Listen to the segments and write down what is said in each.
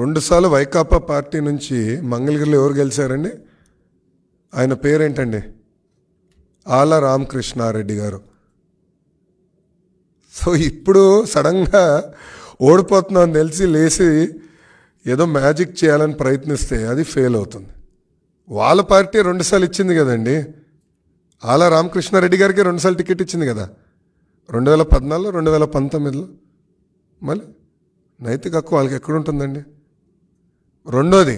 రెండుసార్లు వైకాపా పార్టీ నుంచి మంగళగిరిలో ఎవరు గెలిచారండి? ఆయన పేరేంటండి? ఆల రామకృష్ణారెడ్డి గారు. సో ఇప్పుడు సడన్గా ఓడిపోతున్నామని తెలిసి లేచి ఏదో మ్యాజిక్ చేయాలని ప్రయత్నిస్తే అది ఫెయిల్ అవుతుంది. వాళ్ళ పార్టీ రెండుసార్లు ఇచ్చింది కదండి. ఆల రామకృష్ణారెడ్డి గారికి రెండుసార్లు టికెట్ ఇచ్చింది కదా, 2014, 2019. మళ్ళీ నైతిక హక్కు వాళ్ళకి ఎక్కడుంటుందండి? రెండోది,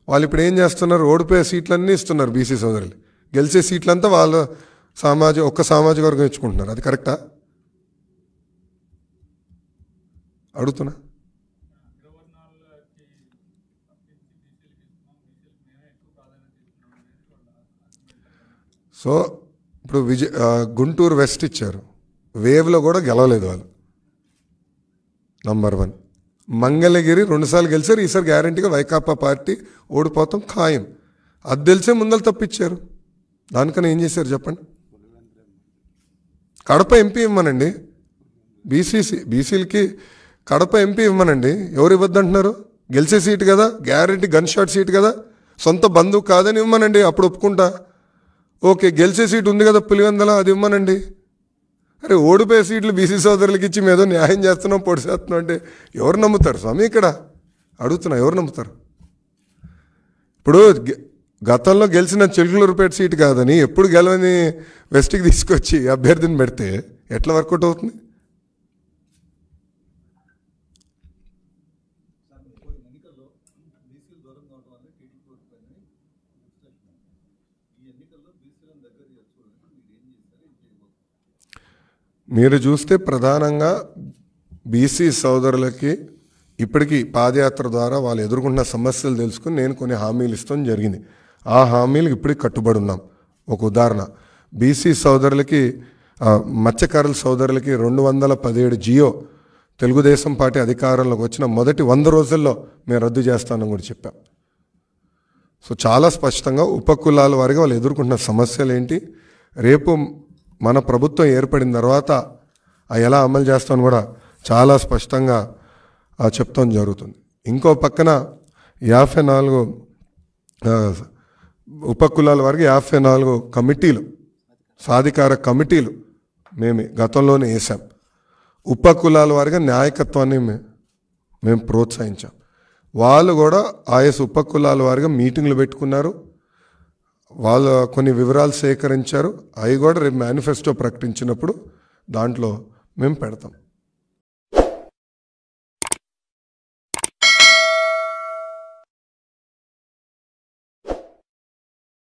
వాళ్ళు ఇప్పుడు ఏం చేస్తున్నారు? ఓడిపోయే సీట్లన్నీ ఇస్తున్నారు బీసీ సోదరులు, గెలిచే సీట్లంతా వాళ్ళ ఒక్క సామాజిక వర్గం ఇచ్చుకుంటున్నారు. అది కరెక్టా? అడుగుతున్నా. సో ఇప్పుడు గుంటూరు వెస్ట్ ఇచ్చారు, వేవ్లో కూడా గెలవలేదు వాళ్ళు. నంబర్ 1. మంగళగిరి రెండుసార్లు గెలిచారు, ఈసారి గ్యారంటీగా వైకాపా పార్టీ ఓడిపోతాం ఖాయం. అది తెలిసే ముందలు తప్పించారు. దానికన్నా ఏం చేశారు చెప్పండి? కడప ఎంపీ ఇవ్వమనండి, బీసీలకి కడప ఎంపీ ఇవ్వమనండి. ఎవరు ఇవ్వద్దంటున్నారు? గెలిచే సీటు కదా, గ్యారంటీ గన్ షాట్ సీట్ కదా, సొంత బంధువు కాదని ఇవ్వమనండి, అప్పుడు ఒప్పుకుంటా. ఓకే, గెలిచే సీటు ఉంది కదా పులివెందల, అది ఇవ్వమనండి. అరే ఓడిపోయే సీట్లు బీసీ సోదరులకి ఇచ్చి మేదో న్యాయం చేస్తున్నాం, పొడి చేస్తున్నాం అంటే ఎవరు నమ్ముతారు స్వామి? ఇక్కడ అడుగుతున్నా, ఎవరు నమ్ముతారు? ఇప్పుడు గతంలో గెలిచిన చిలుకలూరుపేట సీటు కాదని ఎప్పుడు గెలవని వెస్ట్కి తీసుకొచ్చి అభ్యర్థిని పెడితే ఎట్లా వర్కౌట్ అవుతుంది? మీరు చూస్తే ప్రధానంగా బీసీ సోదరులకి ఇప్పటికీ పాదయాత్ర ద్వారా వాళ్ళు ఎదుర్కొంటున్న సమస్యలు తెలుసుకుని నేను కొన్ని హామీలు ఇస్తాం జరిగింది. ఆ హామీలకు ఇప్పటికి కట్టుబడి ఉన్నాం. ఒక ఉదాహరణ, బీసీ సోదరులకి మత్స్యకారుల సోదరులకి 217 జియో తెలుగుదేశం పార్టీ అధికారంలోకి వచ్చిన మొదటి 100 రోజుల్లో మేము రద్దు చేస్తానని కూడా చెప్పాం. సో చాలా స్పష్టంగా ఉపకులాల వారిగా వాళ్ళు ఎదుర్కొంటున్న సమస్యలు ఏంటి, రేపు మన ప్రభుత్వం ఏర్పడిన తర్వాత ఎలా అమలు చేస్తామని కూడా చాలా స్పష్టంగా చెప్తాం జరుగుతుంది. ఇంకో పక్కన 54 ఉపకులాల వారికి 54 కమిటీలు, సాధికార కమిటీలు మేము గతంలోనే వేసాం. ఉపకులాల వారిగా నాయకత్వాన్ని మేము ప్రోత్సహించాం. వాళ్ళు కూడా ఆయా ఉపకులాల వారిగా మీటింగ్లు పెట్టుకున్నారు, వాళ్ళు కొన్ని వివరాలు సేకరించారు. అవి కూడా రేపు మేనిఫెస్టో ప్రకటించినప్పుడు దాంట్లో మేము పెడతాం.